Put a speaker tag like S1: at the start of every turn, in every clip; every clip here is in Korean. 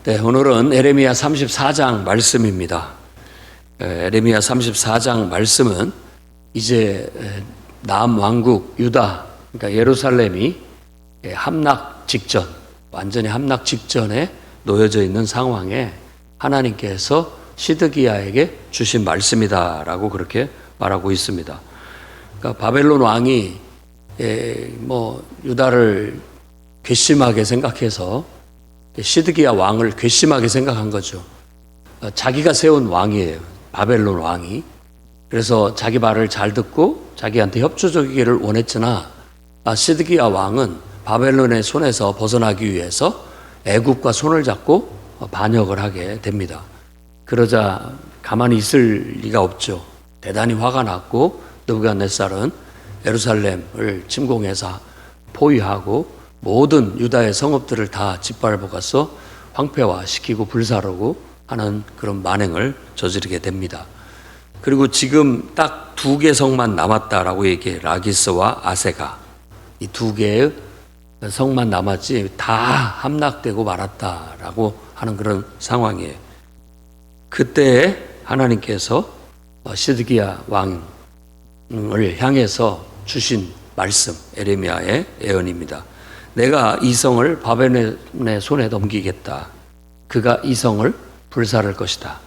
S1: 네, 오늘은 에레미야 34장 말씀입니다. 에레미야 34장 말씀은 이제 남왕국 유다, 그러니까 예루살렘이 함락 직전, 완전히 함락 직전에 놓여져 있는 상황에 하나님께서 시드기야에게 주신 말씀이다라고 그렇게 말하고 있습니다. 그러니까 바벨론 왕이 유다를 괘씸하게 생각해서 시드기야 왕을 괘씸하게 생각한 거죠. 자기가 세운 왕이에요. 바벨론 왕이. 그래서 자기 말을 잘 듣고 자기한테 협조적이기를 원했으나 시드기야 왕은 바벨론의 손에서 벗어나기 위해서 애굽과 손을 잡고 반역을 하게 됩니다. 그러자 가만히 있을 리가 없죠. 대단히 화가 났고 느부갓네살은 예루살렘을 침공해서 포위하고 모든 유다의 성읍들을 다 짓밟아가서 황폐화시키고 불사르고 하는 그런 만행을 저지르게 됩니다. 그리고 지금 딱 두 개 성만 남았다라고 얘기해. 라기스와 아세가. 이 두 개의 성만 남았지 다 함락되고 말았다라고 하는 그런 상황이에요. 그때 하나님께서 시드기야 왕을 향해서 주신 말씀, 에레미야의 예언입니다. 내가 이 성을 바벨론의 손에 넘기겠다. 그가 이 성을 불사를 것이다.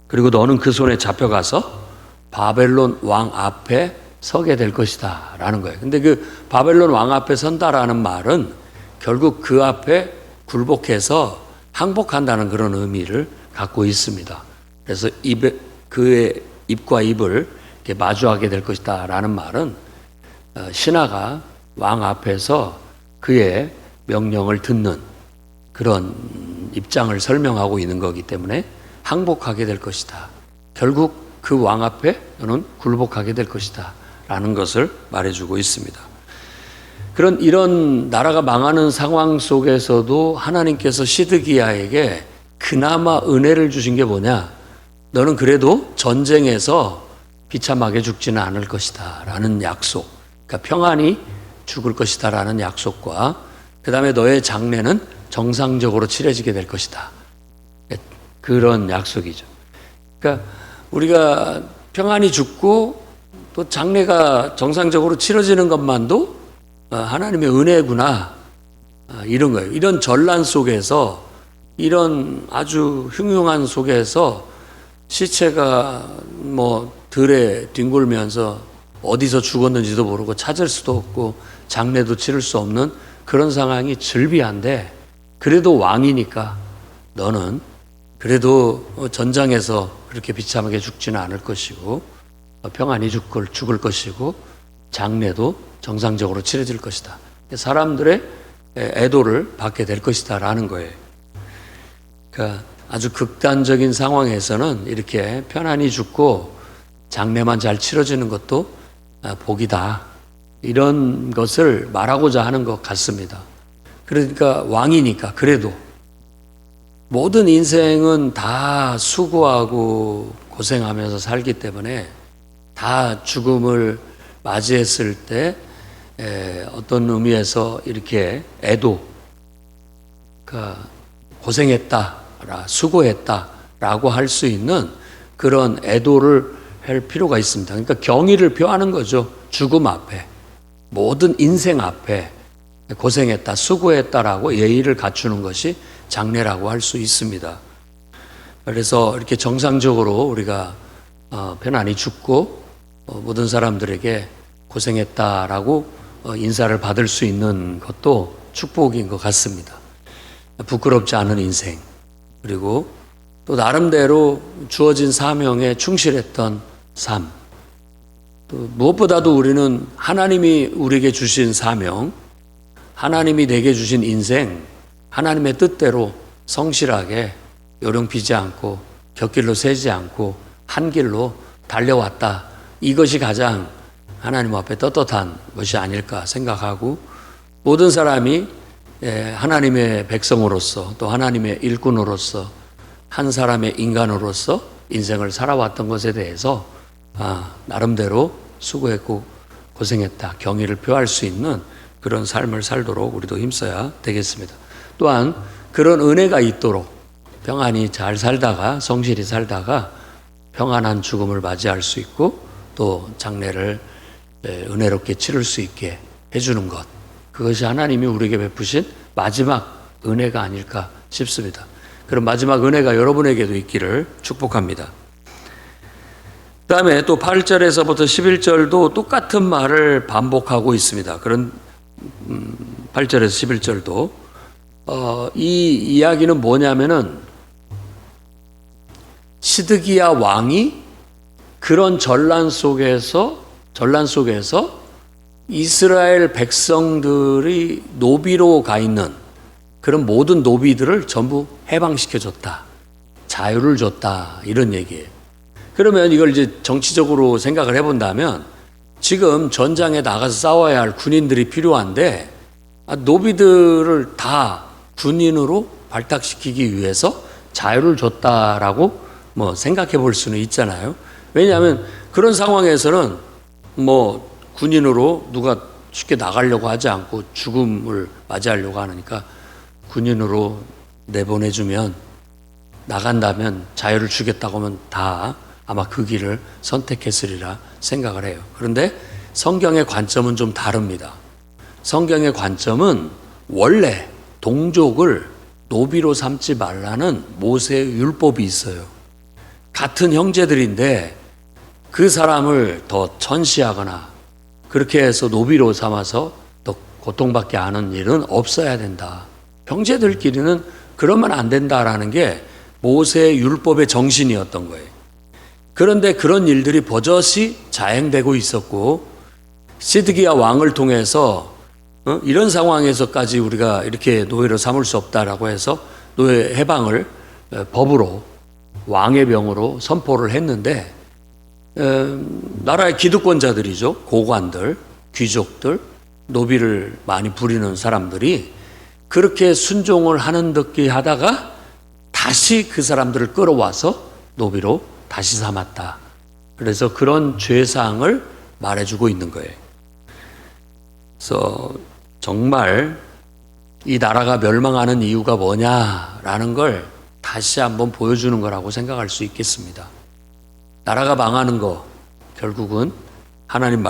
S1: 그리고 너는 그 손에 잡혀가서 바벨론 왕 앞에 서게 될 것이다 라는 거예요. 근데 그 바벨론 왕 앞에 선다라는 말은 결국 그 앞에 굴복해서 항복한다는 그런 의미를 갖고 있습니다. 그래서 그의 입과 입을 이렇게 마주하게 될 것이다 라는 말은 신하가 왕 앞에서 그의 명령을 듣는 그런 입장을 설명하고 있는 거기 때문에 항복하게 될 것이다. 결국 그 왕 앞에 너는 굴복하게 될 것이다 라는 것을 말해주고 있습니다. 이런 나라가 망하는 상황 속에서도 하나님께서 시드기야에게 그나마 은혜를 주신 게 뭐냐? 너는 그래도 전쟁에서 비참하게 죽지는 않을 것이다 라는 약속, 그러니까 평안히 죽을 것이다 라는 약속과 그 다음에 너의 장례는 정상적으로 치러지게 될 것이다. 그런 약속이죠. 그러니까 우리가 평안히 죽고 또 장례가 정상적으로 치러지는 것만도 하나님의 은혜구나 이런 거예요. 이런 전란 속에서 이런 아주 흉흉한 속에서 시체가 들에 뒹굴면서 어디서 죽었는지도 모르고 찾을 수도 없고 장례도 치를 수 없는 그런 상황이 즐비한데 그래도 왕이니까 너는 그래도 전장에서 그렇게 비참하게 죽지는 않을 것이고 평안히 죽을 것이고 장례도 정상적으로 치러질 것이다. 사람들의 애도를 받게 될 것이다 라는 거예요. 그러니까 아주 극단적인 상황에서는 이렇게 편안히 죽고 장례만 잘 치러지는 것도 복이다. 이런 것을 말하고자 하는 것 같습니다. 그러니까 왕이니까 그래도 모든 인생은 다 수고하고 고생하면서 살기 때문에 다 죽음을 맞이했을 때 어떤 의미에서 이렇게 애도, 그러니까 고생했다, 수고했다라고 할 수 있는 그런 애도를 할 필요가 있습니다. 그러니까 경의를 표하는 거죠. 죽음 앞에, 모든 인생 앞에 고생했다, 수고했다라고 예의를 갖추는 것이 장례라고 할 수 있습니다. 그래서 이렇게 정상적으로 우리가 편안히 죽고 모든 사람들에게 고생했다라고 인사를 받을 수 있는 것도 축복인 것 같습니다. 부끄럽지 않은 인생, 그리고 또 나름대로 주어진 사명에 충실했던 삶, 또 무엇보다도 우리는 하나님이 우리에게 주신 사명, 하나님이 내게 주신 인생, 하나님의 뜻대로 성실하게 요령피지 않고 곁길로 새지 않고 한 길로 달려왔다. 이것이 가장 하나님 앞에 떳떳한 것이 아닐까 생각하고 모든 사람이 하나님의 백성으로서 또 하나님의 일꾼으로서 한 사람의 인간으로서 인생을 살아왔던 것에 대해서 나름대로 수고했고 고생했다. 경의를 표할 수 있는 그런 삶을 살도록 우리도 힘써야 되겠습니다. 또한 그런 은혜가 있도록 평안히 잘 살다가 성실히 살다가 평안한 죽음을 맞이할 수 있고 또 장례를 은혜롭게 치를 수 있게 해주는 것, 그것이 하나님이 우리에게 베푸신 마지막 은혜가 아닐까 싶습니다. 그런 마지막 은혜가 여러분에게도 있기를 축복합니다. 그 다음에 또 8절에서부터 11절도 똑같은 말을 반복하고 있습니다. 그런 8절에서 11절도 이 이야기는 뭐냐면은 시드기야 왕이 그런 전란 속에서 이스라엘 백성들이 노비로 가 있는 그런 모든 노비들을 전부 해방시켜줬다. 자유를 줬다. 이런 얘기예요. 그러면 이걸 이제 정치적으로 생각을 해본다면 지금 전장에 나가서 싸워야 할 군인들이 필요한데 노비들을 다 군인으로 발탁시키기 위해서 자유를 줬다라고 생각해 볼 수는 있잖아요. 왜냐하면 그런 상황에서는 군인으로 누가 쉽게 나가려고 하지 않고 죽음을 맞이하려고 하니까 군인으로 내보내주면 나간다면 자유를 주겠다고 하면 다 아마 그 길을 선택했으리라 생각을 해요. 그런데 성경의 관점은 좀 다릅니다. 성경의 관점은 원래 동족을 노비로 삼지 말라는 모세의 율법이 있어요. 같은 형제들인데 그 사람을 더 천시하거나 그렇게 해서 노비로 삼아서 더 고통받게 하는 일은 없어야 된다. 형제들끼리는 그러면 안 된다라는 게 모세의 율법의 정신이었던 거예요. 그런데 그런 일들이 버젓이 자행되고 있었고 시드기야 왕을 통해서 이런 상황에서까지 우리가 이렇게 노예로 삼을 수 없다라고 해서 노예 해방을 법으로 왕의 명으로 선포를 했는데 나라의 기득권자들이죠. 고관들, 귀족들, 노비를 많이 부리는 사람들이 그렇게 순종을 하는 듯이 하다가 다시 그 사람들을 끌어와서 노비로 다시 삼았다. 그래서 그런 죄상을 말해주고 있는 거예요. 그래서 정말 이 나라가 멸망하는 이유가 뭐냐라는 걸 다시 한번 보여주는 거라고 생각할 수 있겠습니다. 나라가 망하는 거 결국은 하나님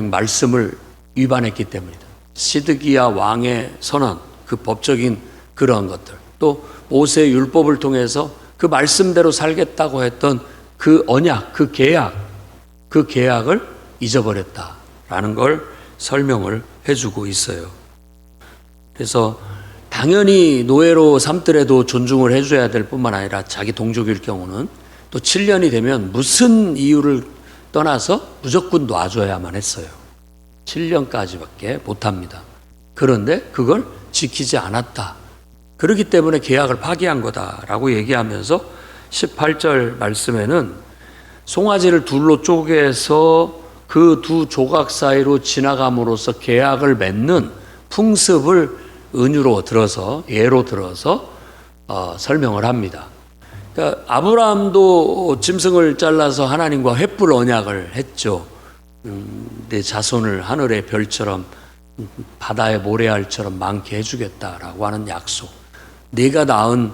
S1: 말씀을 위반했기 때문이다. 시드기야 왕의 선언, 그 법적인 그러한 것들, 또 모세의 율법을 통해서 그 말씀대로 살겠다고 했던 그 언약, 그 계약을 잊어버렸다라는 걸 설명을 해주고 있어요. 그래서 당연히 노예로 삼더라도 존중을 해줘야 될 뿐만 아니라 자기 동족일 경우는 또 7년이 되면 무슨 이유를 떠나서 무조건 놔줘야만 했어요. 7년까지밖에 못합니다. 그런데 그걸 지키지 않았다. 그렇기 때문에 계약을 파기한 거다라고 얘기하면서 18절 말씀에는 송아지를 둘로 쪼개서 그 두 조각 사이로 지나감으로써 계약을 맺는 풍습을 예로 들어서 설명을 합니다. 그러니까 아브라함도 짐승을 잘라서 하나님과 횃불 언약을 했죠. 내 자손을 하늘의 별처럼 바다의 모래알처럼 많게 해주겠다라고 하는 약속. 내가 낳은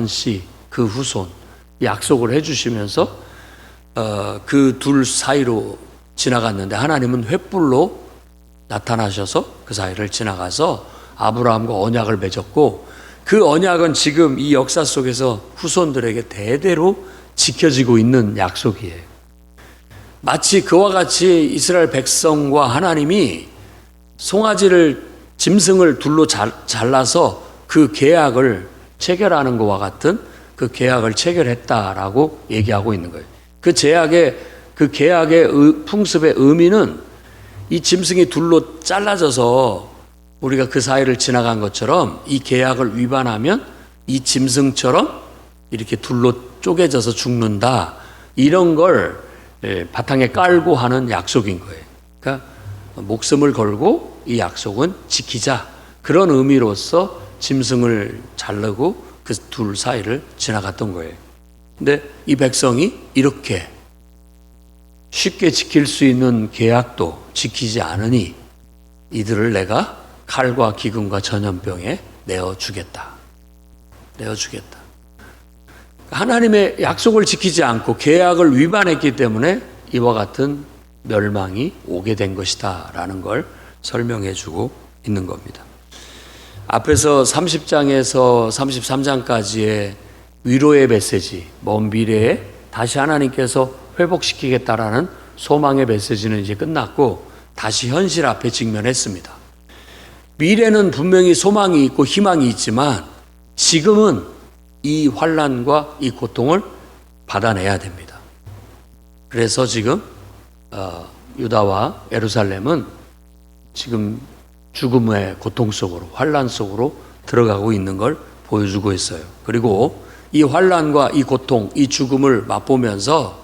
S1: 씨, 그 후손 약속을 해주시면서 그 둘 사이로 지나갔는데 하나님은 횃불로 나타나셔서 그 사이를 지나가서 아브라함과 언약을 맺었고 그 언약은 지금 이 역사 속에서 후손들에게 대대로 지켜지고 있는 약속이에요. 마치 그와 같이 이스라엘 백성과 하나님이 짐승을 둘로 잘라서 그 계약을 체결하는 것과 같은 그 계약을 체결했다라고 얘기하고 있는 거예요. 그 계약의 풍습의 의미는 이 짐승이 둘로 잘라져서 우리가 그 사이를 지나간 것처럼 이 계약을 위반하면 이 짐승처럼 이렇게 둘로 쪼개져서 죽는다. 이런 걸 바탕에 깔고 하는 약속인 거예요. 그러니까 목숨을 걸고 이 약속은 지키자. 그런 의미로서 짐승을 자르고 그 둘 사이를 지나갔던 거예요. 근데 이 백성이 이렇게 쉽게 지킬 수 있는 계약도 지키지 않으니 이들을 내가 칼과 기근과 전염병에 내어주겠다. 내어주겠다. 하나님의 약속을 지키지 않고 계약을 위반했기 때문에 이와 같은 멸망이 오게 된 것이다 라는 걸 설명해 주고 있는 겁니다. 앞에서 30장에서 33장까지의 위로의 메시지, 먼 미래에 다시 하나님께서 회복시키겠다라는 소망의 메시지는 이제 끝났고 다시 현실 앞에 직면했습니다. 미래는 분명히 소망이 있고 희망이 있지만 지금은 이 환난과 이 고통을 받아내야 됩니다. 그래서 지금 유다와 예루살렘은 지금 죽음의 고통 속으로, 환난 속으로 들어가고 있는 걸 보여주고 있어요. 그리고 이 환난과 이 고통, 이 죽음을 맛보면서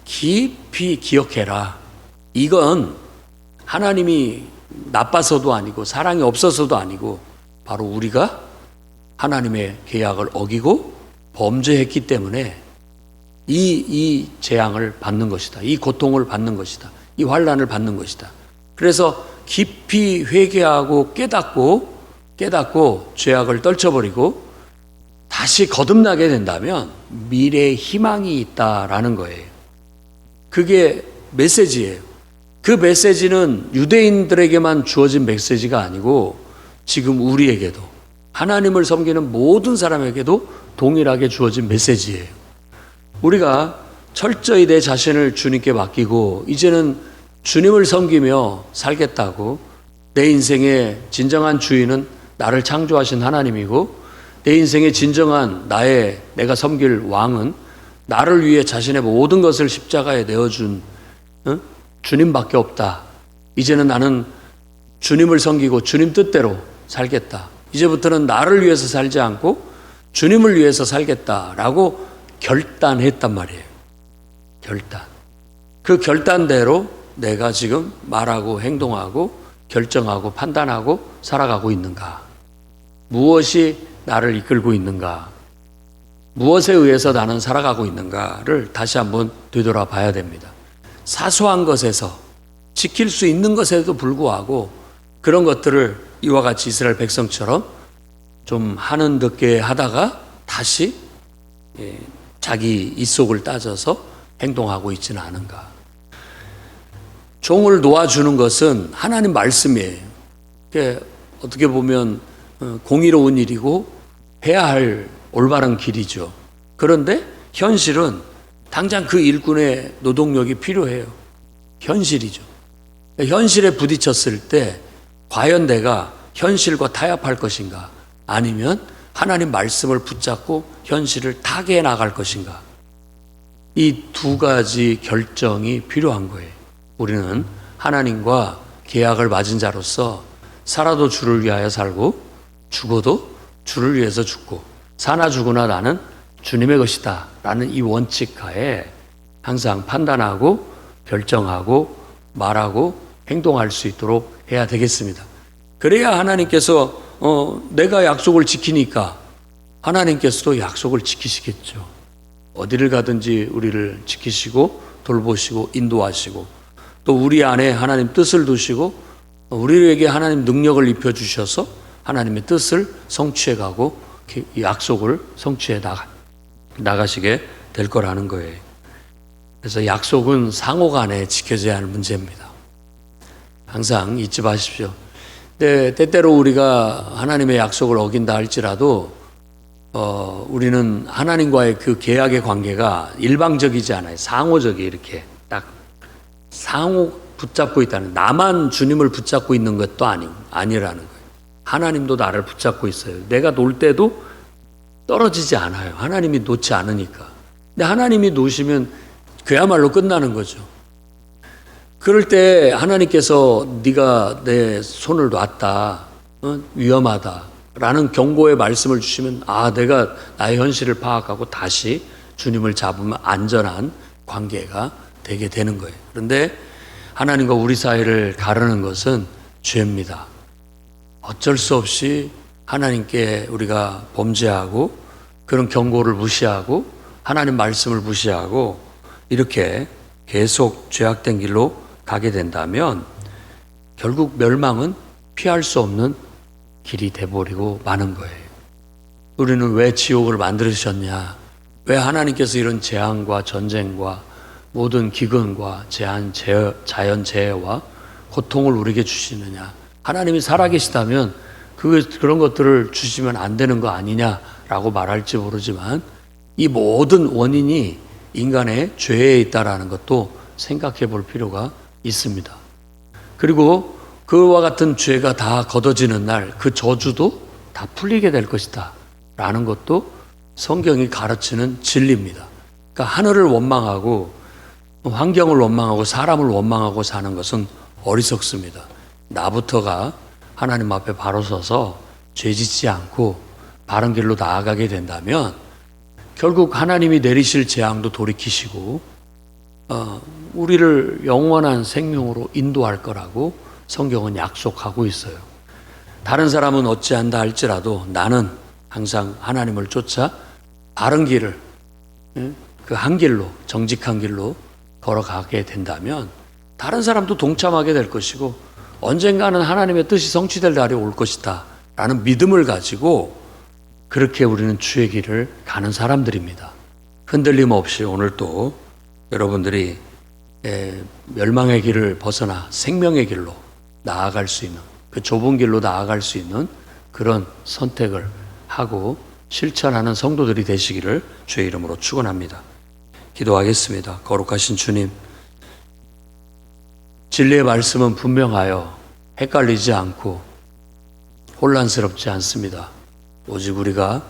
S1: 깊이 기억해라. 이건 하나님이 나빠서도 아니고 사랑이 없어서도 아니고 바로 우리가 하나님의 계약을 어기고 범죄했기 때문에 이 재앙을 받는 것이다. 이 고통을 받는 것이다. 이 환난을 받는 것이다. 그래서 깊이 회개하고 깨닫고 죄악을 떨쳐버리고 다시 거듭나게 된다면 미래의 희망이 있다라는 거예요. 그게 메시지예요. 그 메시지는 유대인들에게만 주어진 메시지가 아니고 지금 우리에게도 하나님을 섬기는 모든 사람에게도 동일하게 주어진 메시지예요. 우리가 철저히 내 자신을 주님께 맡기고 이제는 주님을 섬기며 살겠다고 내 인생의 진정한 주인은 나를 창조하신 하나님이고 내 인생의 진정한 내가 섬길 왕은 나를 위해 자신의 모든 것을 십자가에 내어준 주님밖에 없다. 이제는 나는 주님을 섬기고 주님 뜻대로 살겠다. 이제부터는 나를 위해서 살지 않고 주님을 위해서 살겠다라고 결단했단 말이에요. 결단. 그 결단대로 내가 지금 말하고 행동하고 결정하고 판단하고 살아가고 있는가? 무엇이 나를 이끌고 있는가? 무엇에 의해서 나는 살아가고 있는가를 다시 한번 되돌아봐야 됩니다. 사소한 것에서 지킬 수 있는 것에도 불구하고 그런 것들을 이와 같이 이스라엘 백성처럼 좀 하는 듯게 하다가 다시 자기 입속을 따져서 행동하고 있지는 않은가. 종을 놓아주는 것은 하나님 말씀이에요. 어떻게 보면 공의로운 일이고 해야 할 올바른 길이죠. 그런데 현실은 당장 그 일꾼의 노동력이 필요해요. 현실이죠. 현실에 부딪혔을 때 과연 내가 현실과 타협할 것인가? 아니면 하나님 말씀을 붙잡고 현실을 타개해 나갈 것인가? 이 두 가지 결정이 필요한 거예요. 우리는 하나님과 계약을 맺은 자로서 살아도 주를 위하여 살고 죽어도 주를 위해서 죽고 사나 죽으나 나는 주님의 것이다 라는 이 원칙 하에 항상 판단하고 결정하고 말하고 행동할 수 있도록 해야 되겠습니다. 그래야 하나님께서 내가 약속을 지키니까 하나님께서도 약속을 지키시겠죠. 어디를 가든지 우리를 지키시고 돌보시고 인도하시고 또 우리 안에 하나님 뜻을 두시고 우리에게 하나님 능력을 입혀주셔서 하나님의 뜻을 성취해가고 약속을 성취해 나가시게 될 거라는 거예요. 그래서 약속은 상호 간에 지켜져야 하는 문제입니다. 항상 잊지 마십시오. 때때로 우리가 하나님의 약속을 어긴다 할지라도 우리는 하나님과의 그 계약의 관계가 일방적이지 않아요. 상호적이 이렇게 딱 상호 붙잡고 있다는, 나만 주님을 붙잡고 있는 것도 아니라는 거예요. 하나님도 나를 붙잡고 있어요. 내가 놓을 때도 떨어지지 않아요. 하나님이 놓지 않으니까. 근데 하나님이 놓으시면 그야말로 끝나는 거죠. 그럴 때 하나님께서 네가 내 손을 놨다, 위험하다라는 경고의 말씀을 주시면 내가 나의 현실을 파악하고 다시 주님을 잡으면 안전한 관계가 되게 되는 거예요. 그런데 하나님과 우리 사이를 가르는 것은 죄입니다. 어쩔 수 없이 하나님께 우리가 범죄하고 그런 경고를 무시하고 하나님 말씀을 무시하고 이렇게 계속 죄악된 길로 가게 된다면 결국 멸망은 피할 수 없는 길이 돼버리고 마는 거예요. 우리는 왜 지옥을 만들으셨냐? 왜 하나님께서 이런 재앙과 전쟁과 모든 기근과 자연재해와 고통을 우리에게 주시느냐? 하나님이 살아계시다면 그런 것들을 주시면 안 되는 거 아니냐라고 말할지 모르지만 이 모든 원인이 인간의 죄에 있다라는 것도 생각해 볼 필요가 있습니다. 그리고 그와 같은 죄가 다 걷어지는 날 그 저주도 다 풀리게 될 것이다 라는 것도 성경이 가르치는 진리입니다. 그러니까 하늘을 원망하고 환경을 원망하고 사람을 원망하고 사는 것은 어리석습니다. 나부터가 하나님 앞에 바로 서서 죄 짓지 않고 바른 길로 나아가게 된다면 결국 하나님이 내리실 재앙도 돌이키시고 우리를 영원한 생명으로 인도할 거라고 성경은 약속하고 있어요. 다른 사람은 어찌한다 할지라도 나는 항상 하나님을 쫓아 바른 길을 그 한 길로 정직한 길로 걸어가게 된다면 다른 사람도 동참하게 될 것이고 언젠가는 하나님의 뜻이 성취될 날이 올 것이다 라는 믿음을 가지고 그렇게 우리는 주의 길을 가는 사람들입니다. 흔들림 없이 오늘 또 여러분들이 멸망의 길을 벗어나 생명의 길로 나아갈 수 있는 그 좁은 길로 나아갈 수 있는 그런 선택을 하고 실천하는 성도들이 되시기를 주의 이름으로 축원합니다. 기도하겠습니다. 거룩하신 주님, 진리의 말씀은 분명하여 헷갈리지 않고 혼란스럽지 않습니다. 오직 우리가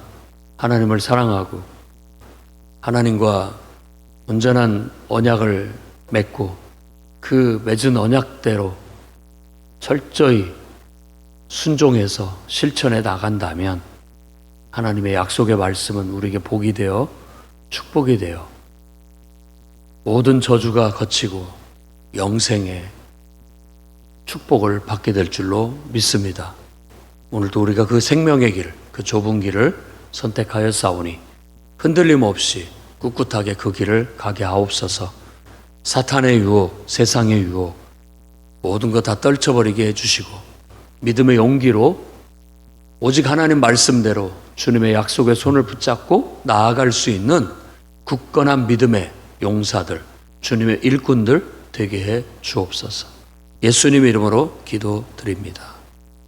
S1: 하나님을 사랑하고 하나님과 온전한 언약을 맺고 그 맺은 언약대로 철저히 순종해서 실천해 나간다면 하나님의 약속의 말씀은 우리에게 복이 되어 축복이 되어 모든 저주가 거치고 영생의 축복을 받게 될 줄로 믿습니다. 오늘도 우리가 그 생명의 길, 그 좁은 길을 선택하여 싸우니 흔들림 없이 꿋꿋하게 그 길을 가게 하옵소서. 사탄의 유혹, 세상의 유혹 모든 것 다 떨쳐버리게 해주시고 믿음의 용기로 오직 하나님 말씀대로 주님의 약속의 손을 붙잡고 나아갈 수 있는 굳건한 믿음의 용사들, 주님의 일꾼들 되게 해 주옵소서. 예수님 이름으로 기도드립니다.